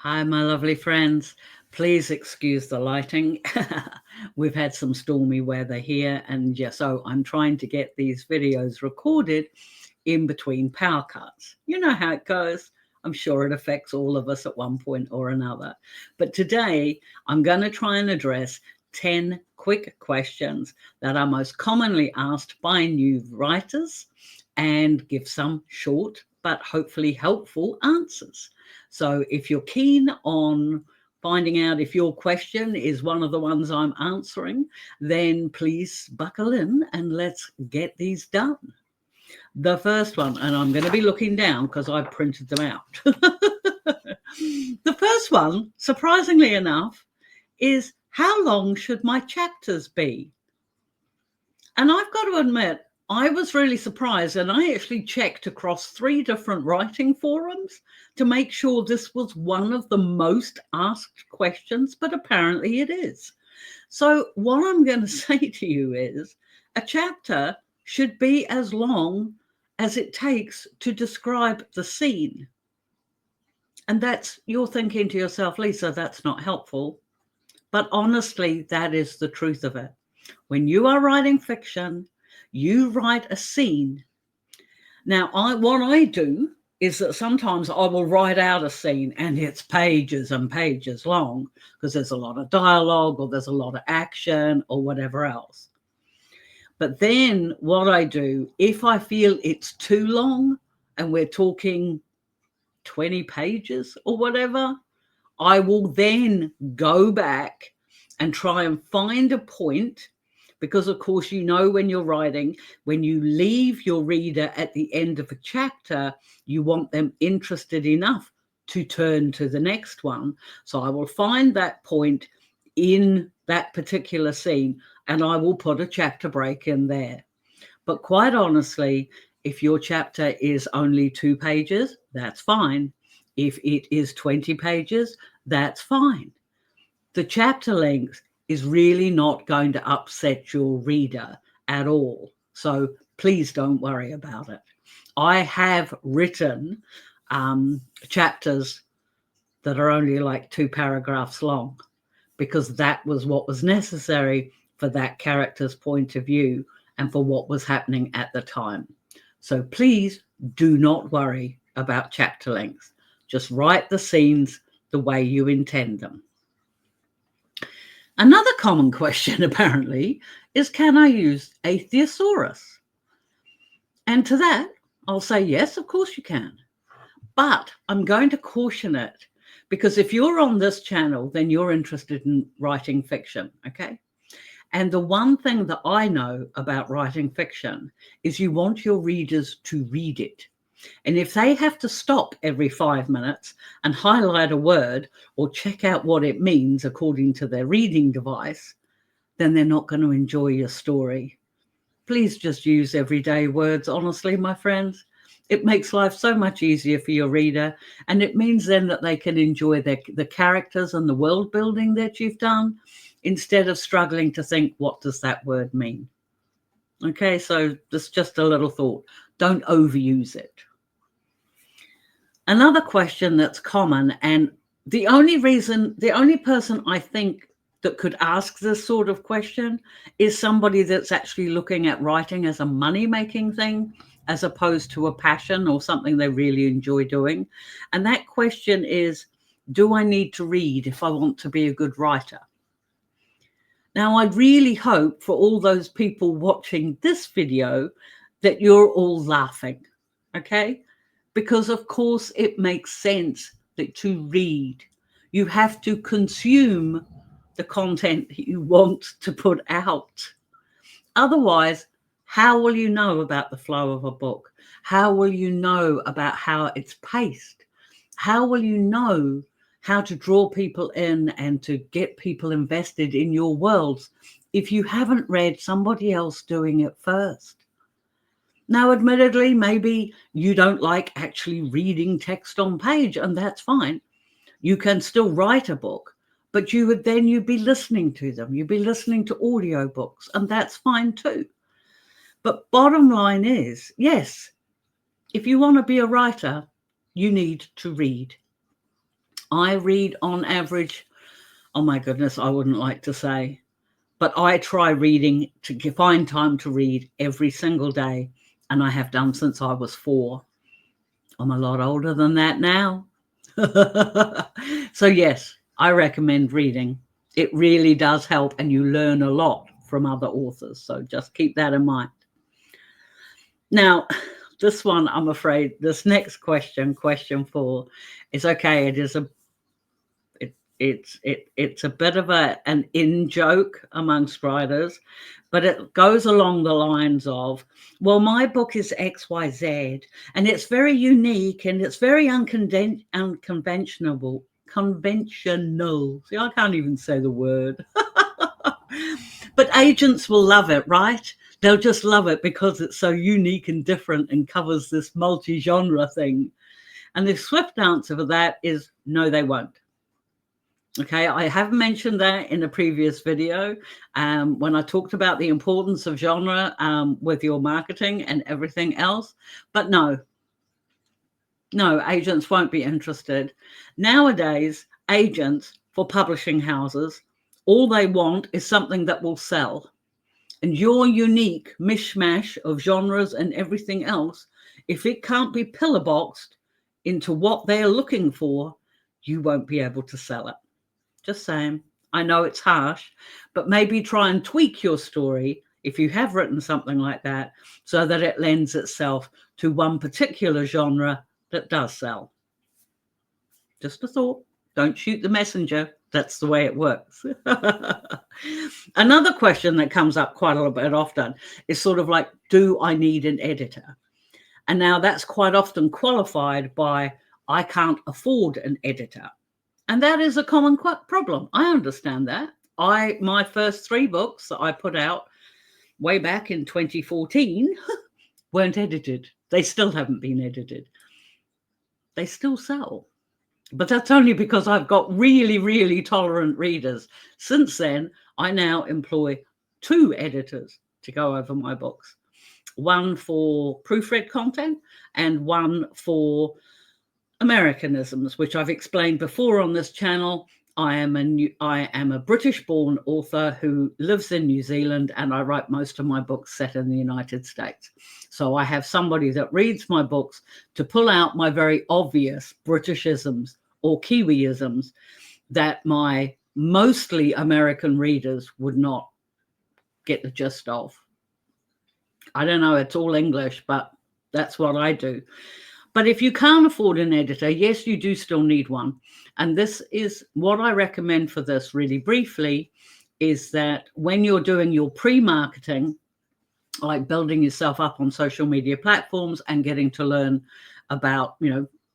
Hi, my lovely friends. Please excuse the lighting. We've had some stormy weather here, and yeah, so I'm trying to get these videos recorded in between power cuts. You know how it goes. I'm sure it affects all of us at one point or another. But today, I'm going to try and address 10 quick questions that are most commonly asked by new writers and give some short but hopefully helpful answers. So if you're keen on finding out if your question is one of the ones I'm answering, then please buckle in and let's get these done. The first one, and I'm going to be looking down because I printed them out. The first one, surprisingly enough, is how long should my chapters be? And I've got to admit, I was really surprised, and I actually checked across 3 different writing forums to make sure this was one of the most asked questions, but apparently it is. So what I'm going to say to you is a chapter should be as long as it takes to describe the scene. And that's, you're thinking to yourself, Lisa, that's not helpful. But honestly, that is the truth of it. When you are writing fiction, you write a scene. Now, what I do is that sometimes I will write out a scene and it's pages and pages long because there's a lot of dialogue or there's a lot of action or whatever else. But then what I do, if I feel it's too long and we're talking 20 pages or whatever, I will then go back and try and find a point, because of course, you know, when you're writing, when you leave your reader at the end of a chapter, you want them interested enough to turn to the next one. So I will find that point in that particular scene and I will put a chapter break in there. But quite honestly, if your chapter is only 2 pages, that's fine. If it is 20 pages, that's fine. The chapter length is really not going to upset your reader at all. So please don't worry about it. I have written chapters that are only like 2 paragraphs long because that was what was necessary for that character's point of view and for what was happening at the time. So please do not worry about chapter length. Just write the scenes the way you intend them. Another common question, apparently, is can I use a thesaurus? And to that, I'll say yes, of course you can. But I'm going to caution it because if you're on this channel, then you're interested in writing fiction, okay? And the one thing that I know about writing fiction is you want your readers to read it. And if they have to stop every 5 minutes and highlight a word or check out what it means according to their reading device, then they're not going to enjoy your story. Please just use everyday words, honestly, my friends. It makes life so much easier for your reader, and it means then that they can enjoy the characters and the world building that you've done instead of struggling to think, what does that word mean? Okay, so that's just a little thought. Don't overuse it. Another question that's common, and the only person I think that could ask this sort of question is somebody that's actually looking at writing as a money-making thing as opposed to a passion or something they really enjoy doing. And that question is, do I need to read if I want to be a good writer? Now, I really hope for all those people watching this video that you're all laughing, okay? Because of course it makes sense that to read, you have to consume the content that you want to put out. Otherwise, how will you know about the flow of a book? How will you know about how it's paced? How will you know how to draw people in and to get people invested in your worlds if you haven't read somebody else doing it first? Now, admittedly, maybe you don't like actually reading text on page, and that's fine. You can still write a book, but you'd be listening to them. You'd be listening to audiobooks, and that's fine too. But bottom line is, yes, if you want to be a writer, you need to read. I read on average, oh my goodness, I wouldn't like to say, but I try reading to find time to read every single day. And I have done since I was 4. I'm a lot older than that now. So yes, I recommend reading. It really does help, and you learn a lot from other authors. So just keep that in mind. Now, this one, I'm afraid, this next question, question 4, is okay. It is it's a bit of an in joke amongst writers, but it goes along the lines of, well, my book is XYZ, and it's very unique, and it's very unconventional. Conventional. See, I can't even say the word. But agents will love it, right? They'll just love it because it's so unique and different and covers this multi-genre thing. And the swift answer for that is no, they won't. Okay, I have mentioned that in a previous video when I talked about the importance of genre with your marketing and everything else. But no, agents won't be interested. Nowadays, agents for publishing houses, all they want is something that will sell. And your unique mishmash of genres and everything else, if it can't be pillar boxed into what they're looking for, you won't be able to sell it. Just saying. I know it's harsh, but maybe try and tweak your story if you have written something like that so that it lends itself to one particular genre that does sell. Just a thought. Don't shoot the messenger. That's the way it works. Another question that comes up quite a little bit often is sort of like, do I need an editor? And now that's quite often qualified by, I can't afford an editor. And that is a common problem. I understand that. My first 3 books that I put out way back in 2014 weren't edited. They still haven't been edited. They still sell. But that's only because I've got really, really tolerant readers. Since then, I now employ 2 editors to go over my books. One for proofread content and one for Americanisms, which I've explained before on this channel. I am a British-born author who lives in New Zealand, and I write most of my books set in the United States. So I have somebody that reads my books to pull out my very obvious Britishisms or Kiwiisms that my mostly American readers would not get the gist of. I don't know, it's all English, but that's what I do. But if you can't afford an editor, yes, you do still need one. And this is what I recommend for this really briefly, is that when you're doing your pre-marketing, like building yourself up on social media platforms and getting to learn about,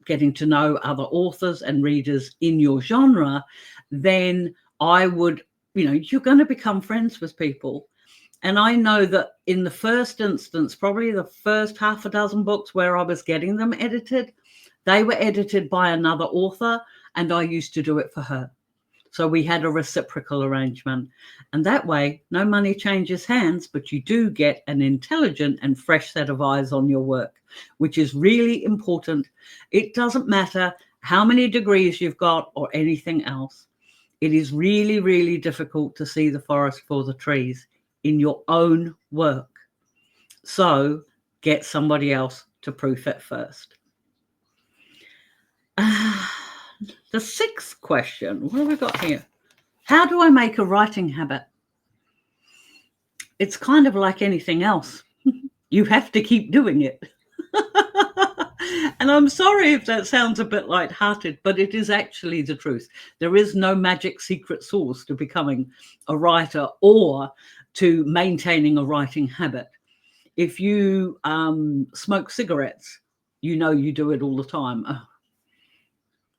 getting to know other authors and readers in your genre, then I would, you're going to become friends with people. And I know that in the first instance, probably the first half a dozen books where I was getting them edited, they were edited by another author, and I used to do it for her. So we had a reciprocal arrangement. And that way, no money changes hands, but you do get an intelligent and fresh set of eyes on your work, which is really important. It doesn't matter how many degrees you've got or anything else. It is really, really difficult to see the forest for the trees in your own work. So get somebody else to proof it first. The 6th question, what have we got here? How do I make a writing habit? It's kind of like anything else. You have to keep doing it. And I'm sorry if that sounds a bit lighthearted, but it is actually the truth. There is no magic secret sauce to becoming a writer or to maintaining a writing habit. If you smoke cigarettes, you do it all the time.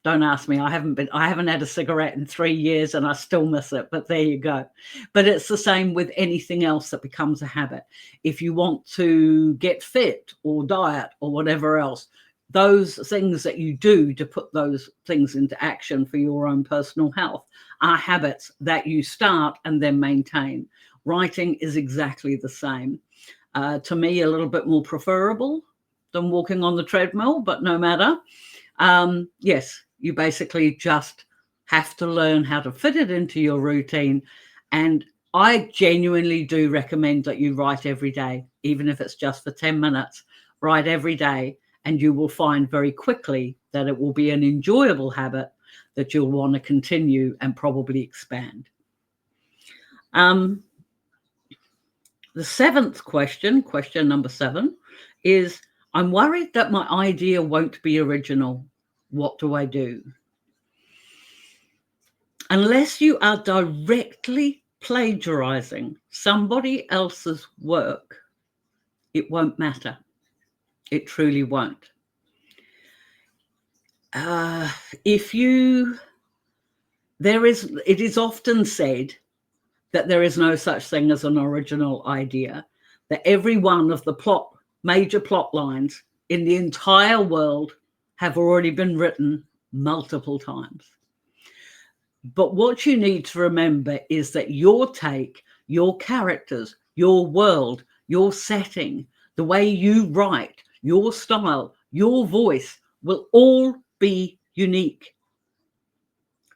Don't ask me. I haven't had a cigarette in 3 years and I still miss it, but there you go. But it's the same with anything else that becomes a habit. If you want to get fit or diet or whatever else, those things that you do to put those things into action for your own personal health are habits that you start and then maintain. Writing is exactly the same. To me, a little bit more preferable than walking on the treadmill, but no matter. Yes, You basically just have to learn how to fit it into your routine. And I genuinely do recommend that you write every day, even if it's just for 10 minutes. Write every day, and you will find very quickly that it will be an enjoyable habit that you'll want to continue and probably expand. The seventh question, question number 7, is I'm worried that my idea won't be original. What do I do? Unless you are directly plagiarizing somebody else's work, it won't matter. It truly won't. It is often said that there is no such thing as an original idea, that every one of the major plot lines in the entire world have already been written multiple times. But what you need to remember is that your take, your characters, your world, your setting, the way you write, your style, your voice will all be unique.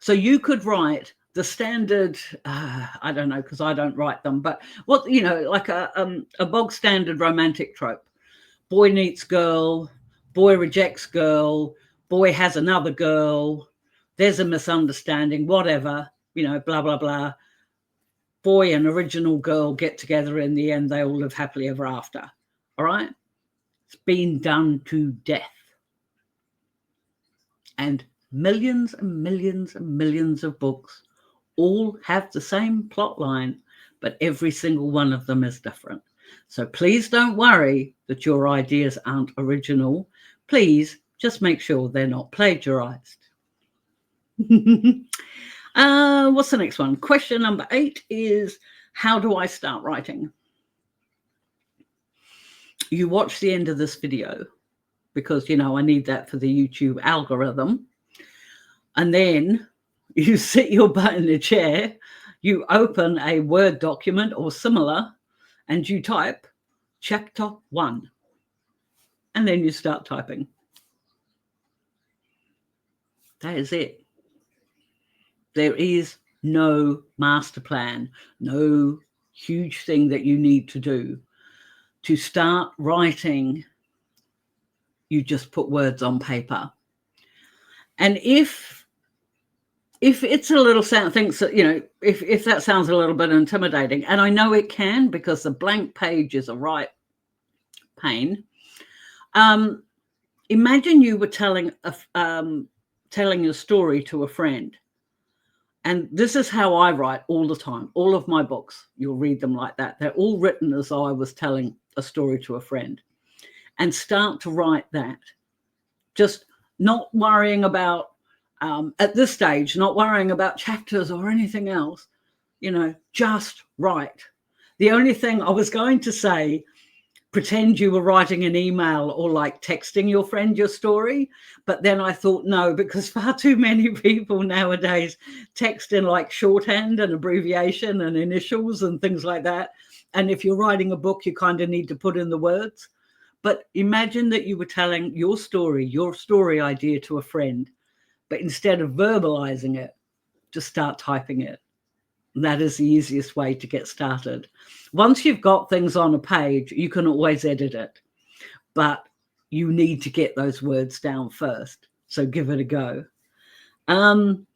So you could write the standard, I don't know, because I don't write them, but like a bog standard romantic trope. Boy meets girl, boy rejects girl, boy has another girl, there's a misunderstanding, whatever, blah, blah, blah. Boy and original girl get together in the end, they all live happily ever after. All right? It's been done to death. And millions and millions and millions of books all have the same plot line, but every single one of them is different. So please don't worry that your ideas aren't original. Please just make sure they're not plagiarized. What's the next one? Question number 8 is, how do I start writing? You watch the end of this video because, I need that for the YouTube algorithm. And then you sit your butt in a chair, you open a Word document or similar, and you type chapter 1. And then you start typing. That is it. There is no master plan, no huge thing that you need to do. To start writing, you just put words on paper. And if it's a little thinks that, if that sounds a little bit intimidating, and I know it can, because the blank page is a right pain. Imagine you were telling a story to a friend. And this is how I write all the time. All of my books, you'll read them like that. They're all written as though I was telling a story to a friend. And start to write that. Just not worrying about, at this stage, not worrying about chapters or anything else. Just write. The only thing I was going to say, pretend you were writing an email or like texting your friend your story. But then I thought, no, because far too many people nowadays text in like shorthand and abbreviation and initials and things like that. And if you're writing a book, you kind of need to put in the words. But imagine that you were telling your story idea to a friend, but instead of verbalizing it, just start typing it. That is the easiest way to get started. Once you've got things on a page, you can always edit it, but you need to get those words down first. So give it a go. And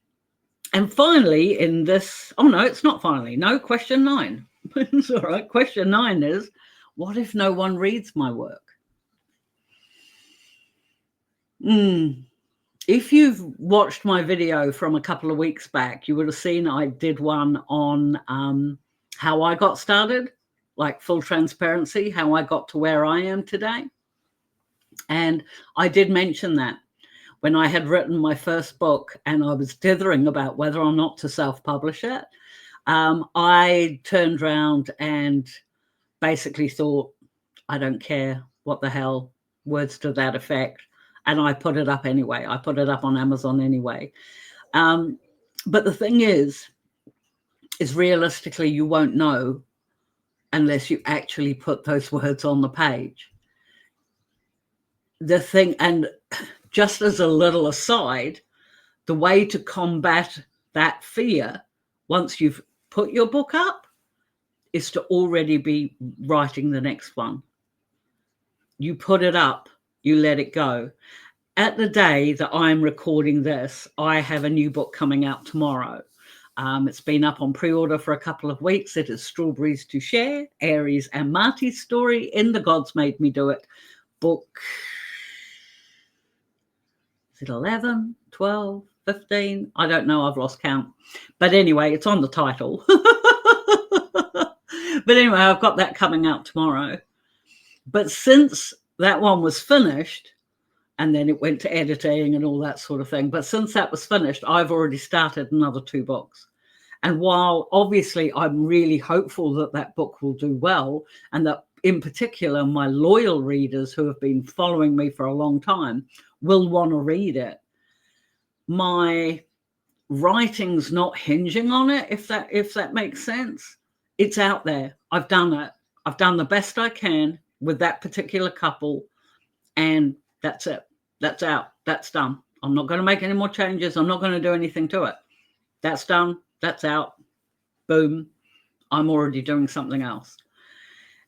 finally, in this, oh no, it's not finally. No, question 9. It's all right. Question 9 is, what if no one reads my work? If you've watched my video from a couple of weeks back, you would have seen I did one on how I got started, like full transparency, how I got to where I am today. And I did mention that when I had written my first book and I was dithering about whether or not to self-publish it, I turned around and basically thought, I don't care, what the hell, words to that effect. And I put it up anyway. I put it up on Amazon anyway. But the thing is realistically, you won't know unless you actually put those words on the page. The thing, and just as a little aside, the way to combat that fear, once you've put your book up, is to already be writing the next one. You put it up, you let it go. At the day that I'm recording this, I have a new book coming out tomorrow. It's been up on pre-order for a couple of weeks. It is Strawberries to Share, Aries and Marty's story in The Gods Made Me Do It book. Is it 11, 12, 15? I don't know. I've lost count. But anyway, it's on the title. But anyway, I've got that coming out tomorrow. But since that one was finished, and then it went to editing and all that sort of thing. But since that was finished, I've already started another 2 books. And while obviously I'm really hopeful that that book will do well, and that in particular my loyal readers who have been following me for a long time will want to read it, my writing's not hinging on it, if that makes sense. It's out there. I've done it. I've done the best I can with that particular couple, and that's it. That's out. That's done. I'm not going to make any more changes. I'm not going to do anything to it. That's done. That's out. Boom. I'm already doing something else.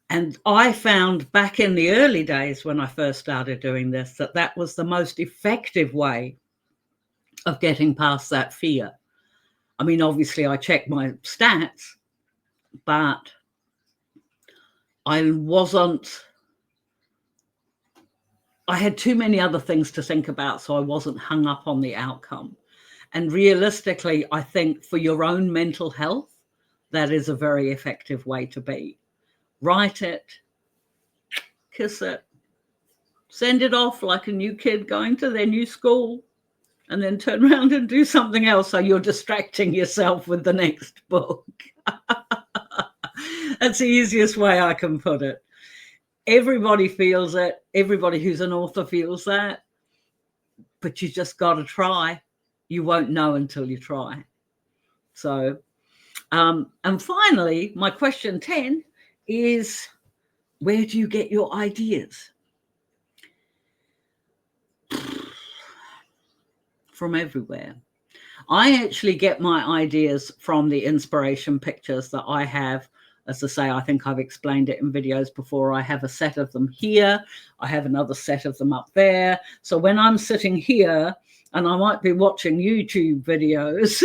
And I found back in the early days when I first started doing this, that was the most effective way of getting past that fear. I mean, obviously I checked my stats, but I had too many other things to think about, so I wasn't hung up on the outcome. And realistically, I think for your own mental health, that is a very effective way to be. Write it, kiss it, send it off like a new kid going to their new school, and then turn around and do something else so you're distracting yourself with the next book. That's the easiest way I can put it. Everybody feels it. Everybody who's an author feels that. But you just got to try. You won't know until you try. So, and finally, my question 10 is, where do you get your ideas? From everywhere. I actually get my ideas from the inspiration pictures that I have. As I say, I think I've explained it in videos before. I have a set of them here. I have another set of them up there. So when I'm sitting here and I might be watching YouTube videos,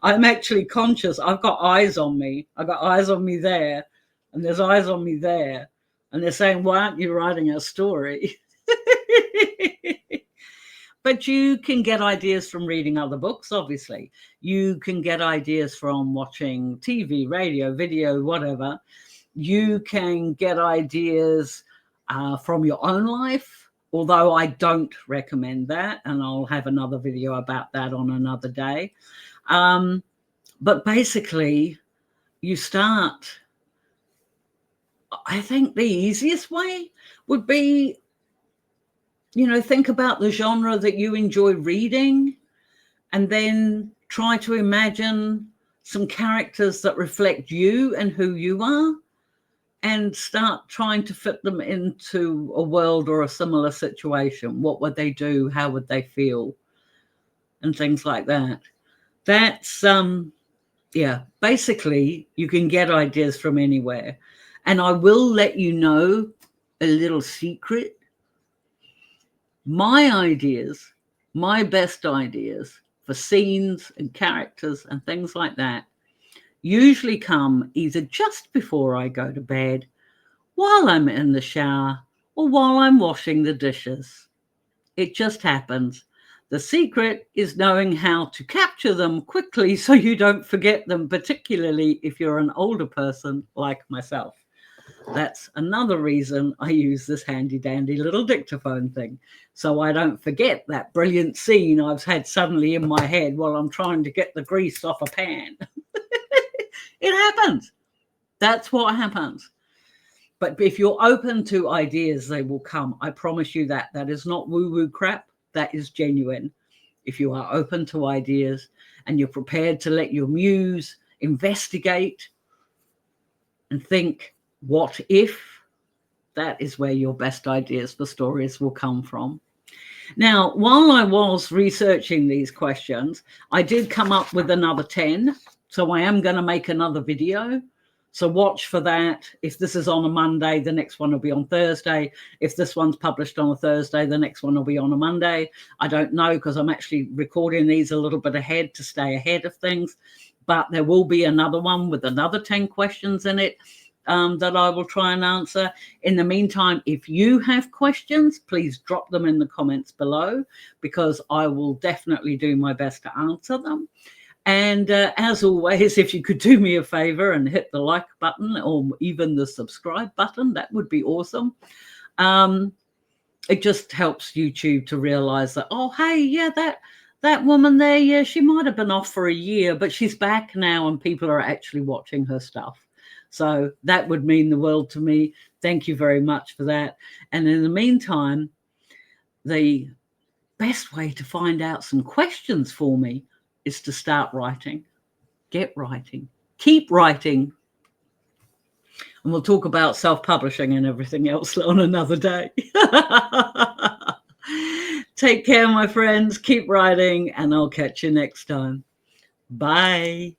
I'm actually conscious. I've got eyes on me. I've got eyes on me there, and there's eyes on me there. And they're saying, why aren't you writing a story? But you can get ideas from reading other books, obviously. You can get ideas from watching TV, radio, video, whatever. You can get ideas from your own life, although I don't recommend that, and I'll have another video about that on another day. But basically, you start. I think the easiest way would be, think about the genre that you enjoy reading, and then try to imagine some characters that reflect you and who you are, and start trying to fit them into a world or a similar situation. What would they do? How would they feel? And things like that. That's, basically you can get ideas from anywhere. And I will let you know a little secret. My ideas, my best ideas for scenes and characters and things like that, usually come either just before I go to bed, while I'm in the shower, or while I'm washing the dishes. It just happens. The secret is knowing how to capture them quickly so you don't forget them, particularly if you're an older person like myself. That's another reason I use this handy dandy little dictaphone thing, so I don't forget that brilliant scene I've had suddenly in my head while I'm trying to get the grease off a pan. It happens. That's what happens. But if you're open to ideas, they will come. I promise you that. That is not woo-woo crap. That is genuine. If you are open to ideas and you're prepared to let your muse investigate and think, what if? That is where your best ideas for stories will come from. Now, while I was researching these questions, I did come up with another 10. So I am going to make another video. So watch for that. If this is on a Monday, the next one will be on Thursday. If this one's published on a Thursday, the next one will be on a Monday. I don't know, because I'm actually recording these a little bit ahead to stay ahead of things. But there will be another one with another 10 questions in it that I will try and answer. In the meantime, if you have questions, please drop them in the comments below, because I will definitely do my best to answer them. And as always, if you could do me a favor and hit the like button or even the subscribe button, that would be awesome. It just helps YouTube to realize that, oh, hey, yeah, that woman there, yeah, she might have been off for a year, but she's back now and people are actually watching her stuff. So that would mean the world to me. Thank you very much for that. And in the meantime, the best way to find out some questions for me is to start writing. Get writing. Keep writing. And we'll talk about self-publishing and everything else on another day. Take care, my friends. Keep writing, and I'll catch you next time. Bye.